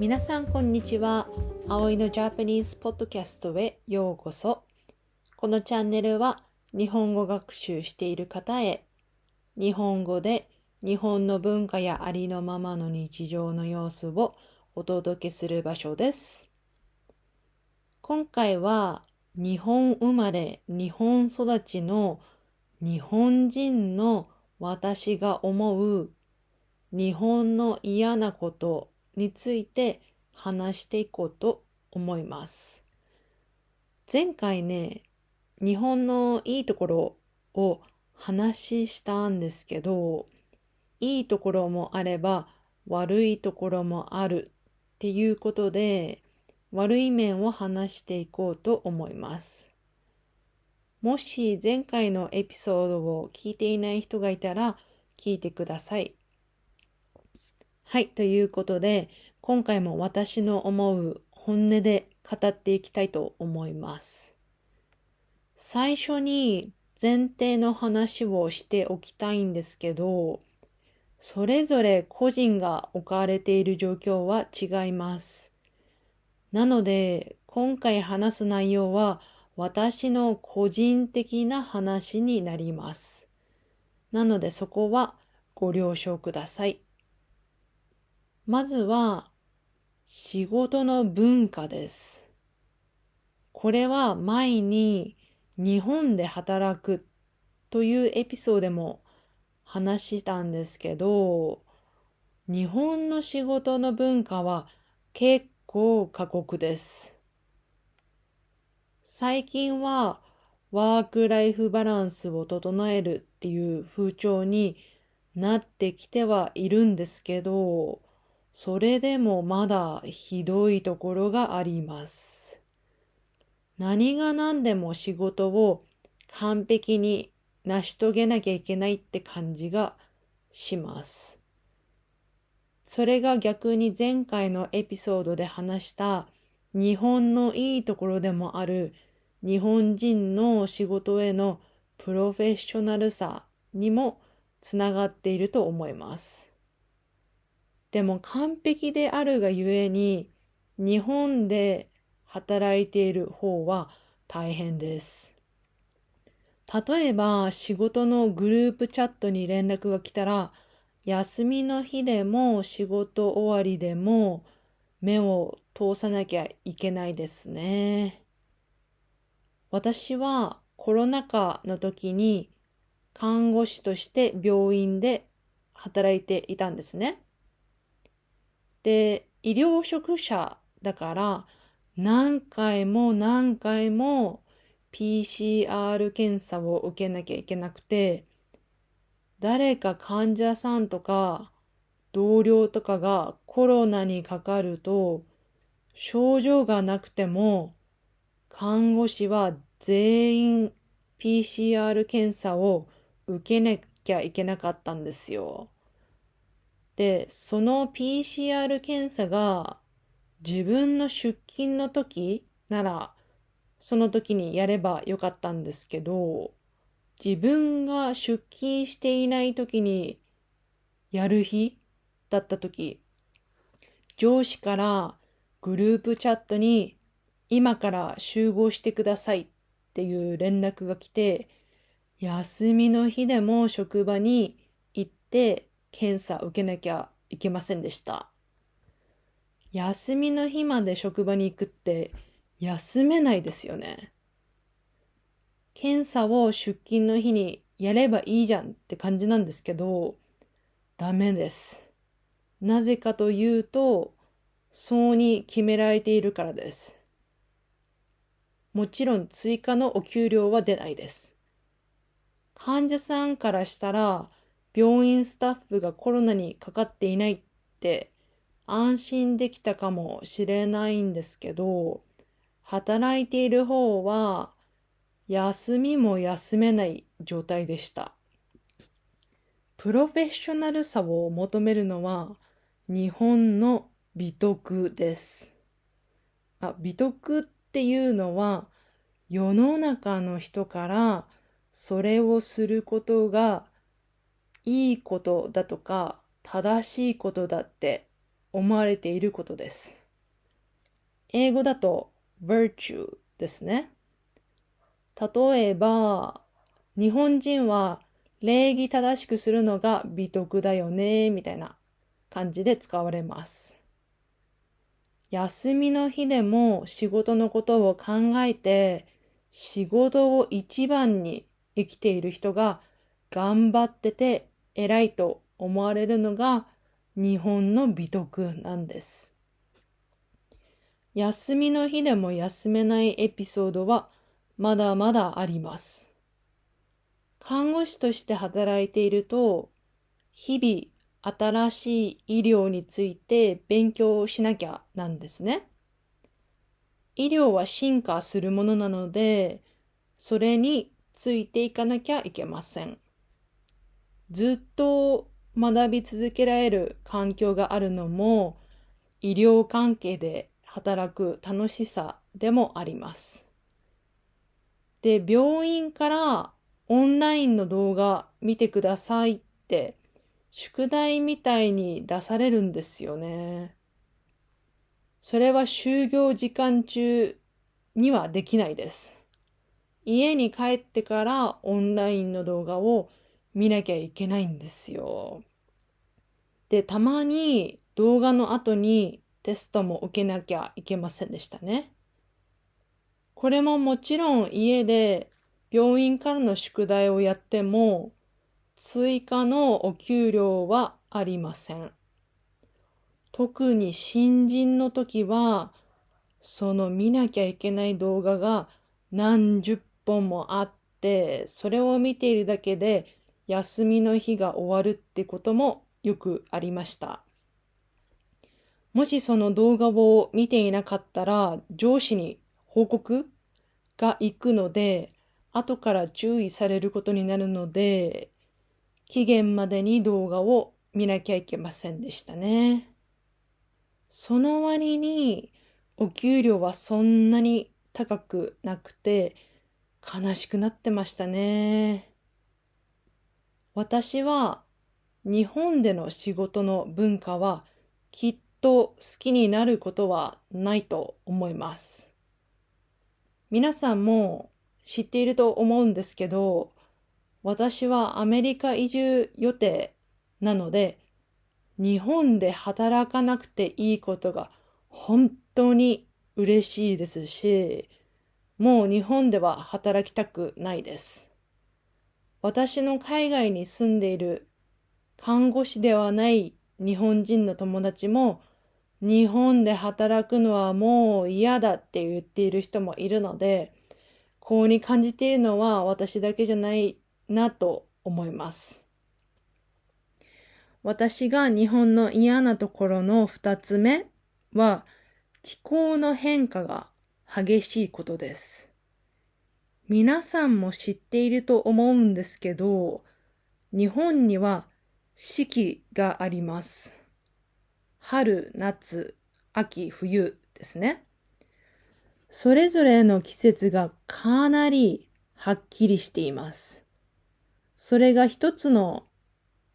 皆さんこんにちは。葵のジャパニーズポッドキャストへようこそ。このチャンネルは日本語学習している方へ日本語で日本の文化やありのままの日常の様子をお届けする場所です。今回は日本生まれ日本育ちの日本人の私が思う日本の嫌なことについて話していこうと思います。前回ね、日本のいいところを話したんですけど、いいところもあれば悪いところもあるっていうことで、悪い面を話していこうと思います。もし前回のエピソードを聞いていない人がいたら聞いてください。はい、ということで、今回も私の思う本音で語っていきたいと思います。最初に前提の話をしておきたいんですけど、それぞれ個人が置かれている状況は違います。なので、今回話す内容は私の個人的な話になります。なのでそこはご了承ください。まずは、仕事の文化です。これは前に日本で働くというエピソードでも話したんですけど、日本の仕事の文化は結構過酷です。最近はワークライフバランスを整えるっていう風潮になってきてはいるんですけど、それでもまだひどいところがあります。何が何でも仕事を完璧に成し遂げなきゃいけないって感じがします。それが逆に前回のエピソードで話した日本のいいところでもある日本人の仕事へのプロフェッショナルさにもつながっていると思います。でも完璧であるがゆえに日本で働いている方は大変です。例えば仕事のグループチャットに連絡が来たら、休みの日でも仕事終わりでも目を通さなきゃいけないですね。私はコロナ禍の時に看護師として病院で働いていたんですね。で、医療職者だから何回も何回も PCR 検査を受けなきゃいけなくて、誰か患者さんとか同僚とかがコロナにかかると、症状がなくても看護師は全員 PCR 検査を受けなきゃいけなかったんですよ。で、その PCR 検査が自分の出勤の時ならその時にやればよかったんですけど、自分が出勤していない時にやる日だった時、上司からグループチャットに今から集合してくださいっていう連絡が来て、休みの日でも職場に行って検査受けなきゃいけませんでした。休みの日まで職場に行くって休めないですよね。検査を出勤の日にやればいいじゃんって感じなんですけど、ダメです。なぜかというと、そうに決められているからです。もちろん追加のお給料は出ないです。患者さんからしたら、病院スタッフがコロナにかかっていないって安心できたかもしれないんですけど、働いている方は休みも休めない状態でした。プロフェッショナルさを求めるのは日本の美徳です。美徳っていうのは世の中の人からそれをすることがいいことだとか正しいことだって思われていることです。英語だと virtue ですね。例えば、日本人は礼儀正しくするのが美徳だよね、みたいな感じで使われます。休みの日でも仕事のことを考えて、仕事を一番に生きている人が頑張ってて偉いと思われるのが日本の美徳なんです。休みの日でも休めないエピソードはまだまだあります。看護師として働いていると、日々新しい医療について勉強しなきゃなんですね。医療は進化するものなので、それについていかなきゃいけません。ずっと学び続けられる環境があるのも、医療関係で働く楽しさでもあります。で、病院からオンラインの動画見てくださいって宿題みたいに出されるんですよね。それは就業時間中にはできないです。家に帰ってからオンラインの動画を見なきゃいけないんですよ。で、たまに動画の後にテストも受けなきゃいけませんでしたね。これももちろん家で病院からの宿題をやっても追加のお給料はありません。特に新人の時はその見なきゃいけない動画が何十本もあって、それを見ているだけで休みの日が終わるってこともよくありました。もしその動画を見ていなかったら上司に報告が行くので、後から注意されることになるので、期限までに動画を見なきゃいけませんでしたね。その割にお給料はそんなに高くなくて悲しくなってましたね。私は日本での仕事の文化はきっと好きになることはないと思います。皆さんも知っていると思うんですけど、私はアメリカ移住予定なので、日本で働かなくていいことが本当に嬉しいですし、もう日本では働きたくないです。私の海外に住んでいる看護師ではない日本人の友達も、日本で働くのはもう嫌だって言っている人もいるので、こうに感じているのは私だけじゃないなと思います。私が日本の嫌なところの二つ目は、気候の変化が激しいことです。皆さんも知っていると思うんですけど、日本には四季があります。春、夏、秋、冬ですね。それぞれの季節がかなりはっきりしています。それが一つの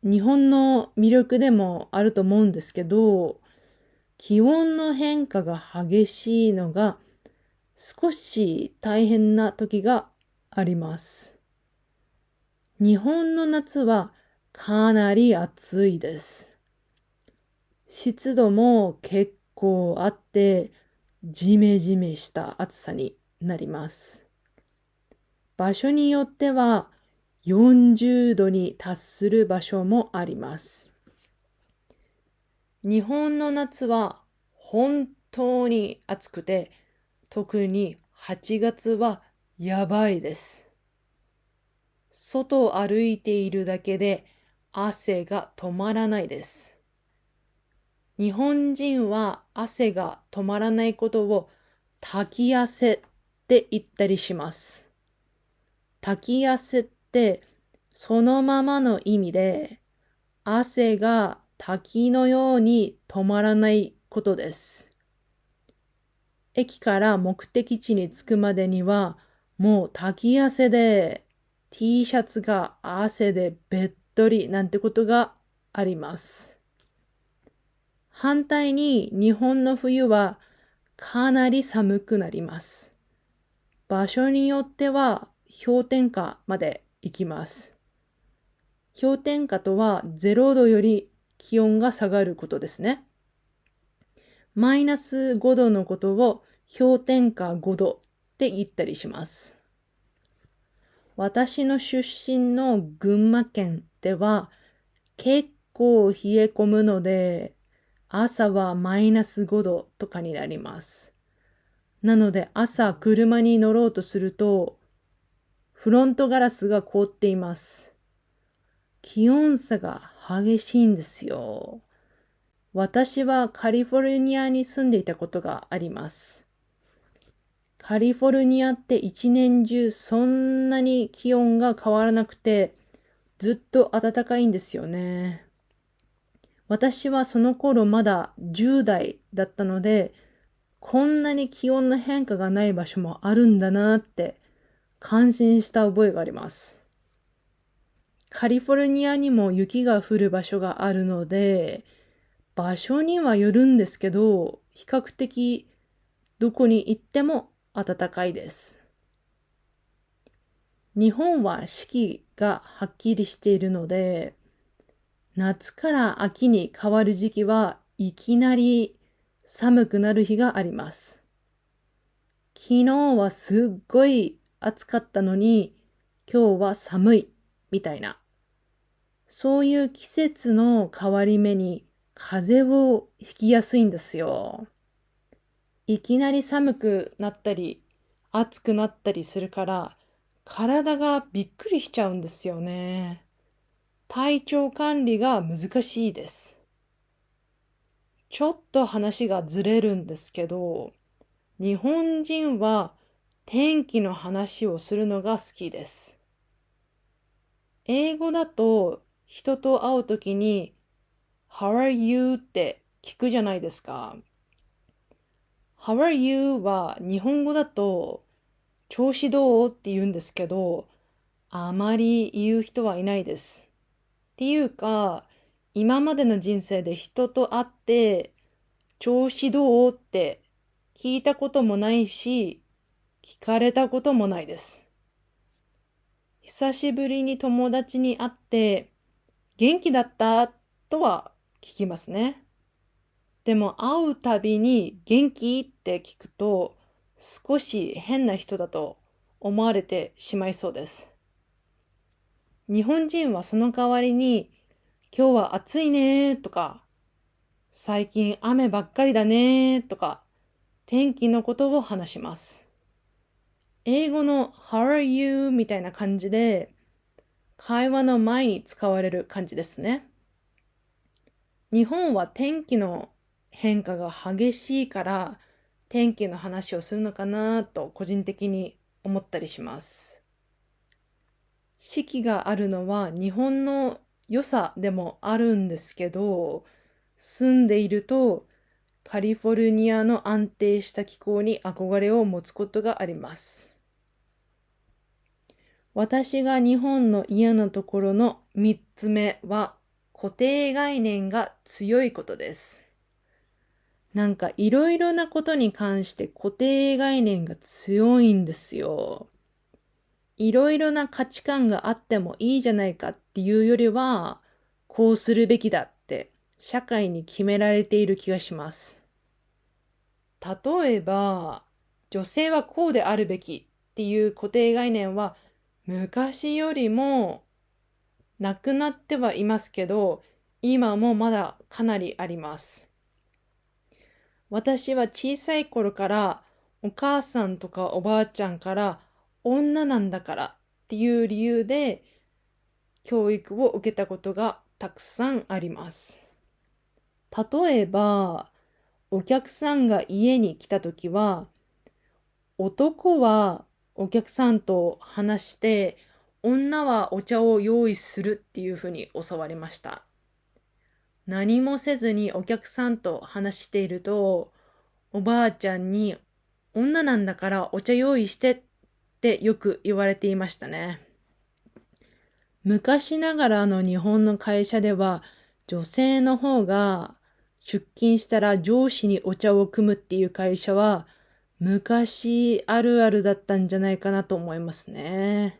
日本の魅力でもあると思うんですけど、気温の変化が激しいのが少し大変な時があります。日本の夏はかなり暑いです。湿度も結構あって、ジメジメした暑さになります。場所によっては40度に達する場所もあります。日本の夏は本当に暑くて、特に8月はやばいです。外を歩いているだけで汗が止まらないです。日本人は汗が止まらないことを滝汗って言ったりします。滝汗ってそのままの意味で汗が滝のように止まらないことです。駅から目的地に着くまでにはもう滝汗で T シャツが汗でべっとりなんてことがあります。反対に日本の冬はかなり寒くなります。場所によっては氷点下まで行きます。氷点下とは0度より気温が下がることですね。マイナス5度のことを氷点下5度って言ったりします。私の出身の群馬県では結構冷え込むので、朝はマイナス5度とかになります。なので朝車に乗ろうとすると、フロントガラスが凍っています。気温差が激しいんですよ。私はカリフォルニアに住んでいたことがあります。カリフォルニアって一年中そんなに気温が変わらなくて、ずっと暖かいんですよね。私はその頃まだ10代だったので、こんなに気温の変化がない場所もあるんだなって感心した覚えがあります。カリフォルニアにも雪が降る場所があるので、場所にはよるんですけど、比較的どこに行っても暖かいです。日本は四季がはっきりしているので、夏から秋に変わる時期はいきなり寒くなる日があります。昨日はすっごい暑かったのに、今日は寒いみたいな。そういう季節の変わり目に風邪をひきやすいんですよ。いきなり寒くなったり、暑くなったりするから、体がびっくりしちゃうんですよね。体調管理が難しいです。ちょっと話がずれるんですけど、日本人は天気の話をするのが好きです。英語だと人と会うときに How are you? って聞くじゃないですか。How are you? は日本語だと調子どうって言うんですけど、あまり言う人はいないです。っていうか、今までの人生で人と会って調子どうって聞いたこともないし、聞かれたこともないです。久しぶりに友達に会って、元気だったとは聞きますね。でも会うたびに元気って聞くと、少し変な人だと思われてしまいそうです。日本人はその代わりに、今日は暑いねとか、最近雨ばっかりだねとか、天気のことを話します。英語の How are you? みたいな感じで、会話の前に使われる感じですね。日本は天気の変化が激しいから、天気の話をするのかなと個人的に思ったりします。四季があるのは日本の良さでもあるんですけど、住んでいるとカリフォルニアの安定した気候に憧れを持つことがあります。私が日本の嫌なところの3つ目は固定概念が強いことです。なんかいろいろなことに関して固定概念が強いんですよ。いろいろな価値観があってもいいじゃないかっていうよりは、こうするべきだって社会に決められている気がします。例えば、女性はこうであるべきっていう固定概念は昔よりもなくなってはいますけど、今もまだかなりあります。私は小さい頃からお母さんとかおばあちゃんから女なんだからっていう理由で教育を受けたことがたくさんあります。例えば、お客さんが家に来たときは、男はお客さんと話して、女はお茶を用意するっていうふうに教わりました。何もせずにお客さんと話していると、おばあちゃんに女なんだからお茶用意してってよく言われていましたね。昔ながらの日本の会社では女性の方が出勤したら上司にお茶を汲むっていう会社は昔あるあるだったんじゃないかなと思いますね。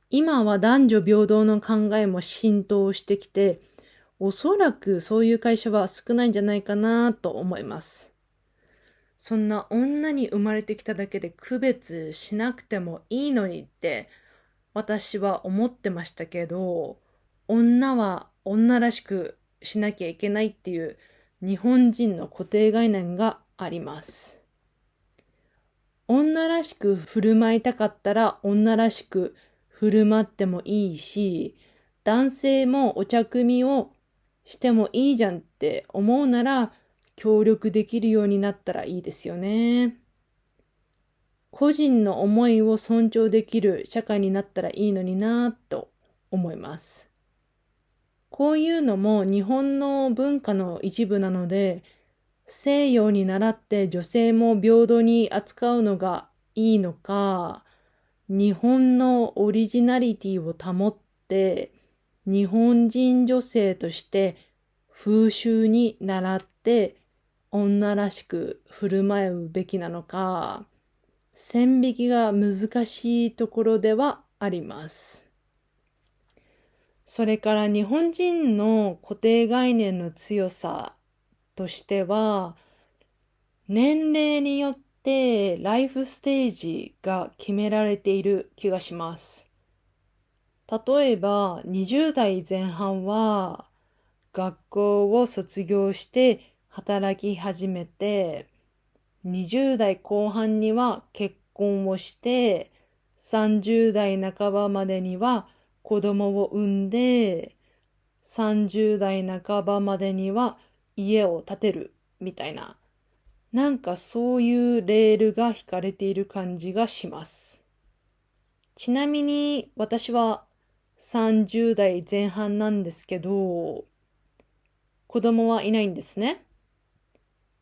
今は男女平等の考えも浸透してきて、おそらくそういう会社は少ないんじゃないかなと思います。そんな女に生まれてきただけで区別しなくてもいいのにって私は思ってましたけど、女は女らしくしなきゃいけないっていう日本人の固定概念があります。女らしく振る舞いたかったら女らしく振る舞ってもいいし、男性もお茶汲みをしてもいいじゃんって思うなら協力できるようになったらいいですよね。個人の思いを尊重できる社会になったらいいのになぁと思います。こういうのも日本の文化の一部なので、西洋に倣って女性も平等に扱うのがいいのか、日本のオリジナリティを保って、日本人女性として風習に倣って女らしく振る舞うべきなのか、線引きが難しいところではあります。それから日本人の固定概念の強さとしては、年齢によってライフステージが決められている気がします。例えば20代前半は学校を卒業して働き始めて、20代後半には結婚をして、30代半ばまでには子供を産んで、30代半ばまでには家を建てるみたいな、なんかそういうレールが引かれている感じがします。ちなみに私は30代前半なんですけど、子供はいないんですね。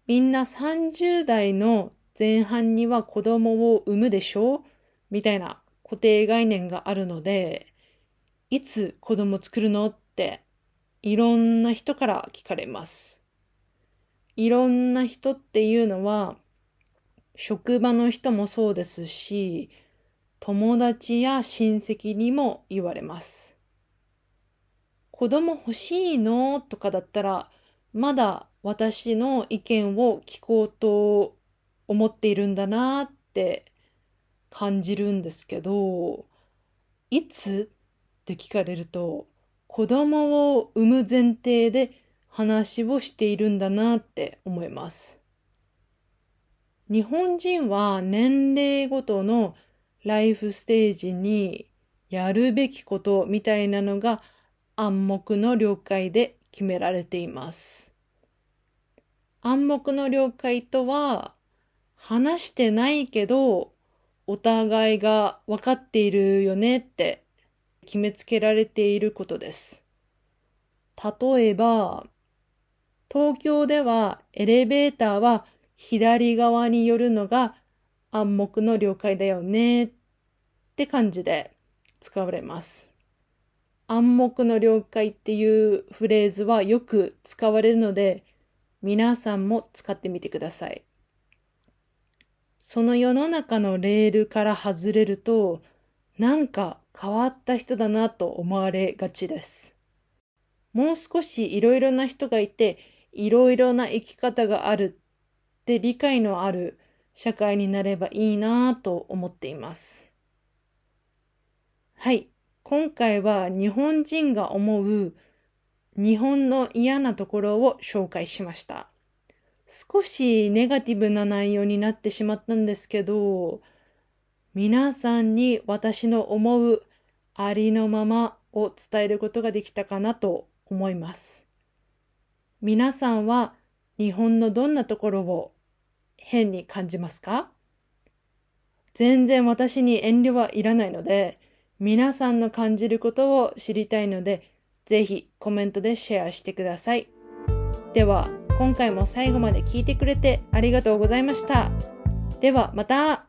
みんな30代の前半には子供を産むでしょみたいな固定概念があるので、いつ子供作るのっていろんな人から聞かれます。いろんな人っていうのは、職場の人もそうですし、友達や親戚にも言われます。子供欲しいのとかだったら、まだ私の意見を聞こうと思っているんだなって感じるんですけど、いつって聞かれると、子供を産む前提で話をしているんだなって思います。日本人は年齢ごとのライフステージにやるべきことみたいなのが暗黙の了解で決められています。暗黙の了解とは、話してないけど、お互いが分かっているよねって決めつけられていることです。例えば、東京ではエレベーターは左側に寄るのが暗黙の了解だよねって感じで使われます。暗黙の了解っていうフレーズはよく使われるので、皆さんも使ってみてください。その世の中のレールから外れると、なんか変わった人だなと思われがちです。もう少しいろいろな人がいて、いろいろな生き方があるって理解のある社会になればいいなと思っています。はい。今回は日本人が思う日本の嫌なところを紹介しました。少しネガティブな内容になってしまったんですけど、皆さんに私の思うありのままを伝えることができたかなと思います。皆さんは日本のどんなところを変に感じますか？全然私に遠慮はいらないので、皆さんの感じることを知りたいので、ぜひコメントでシェアしてください。では、今回も最後まで聞いてくれてありがとうございました。ではまた。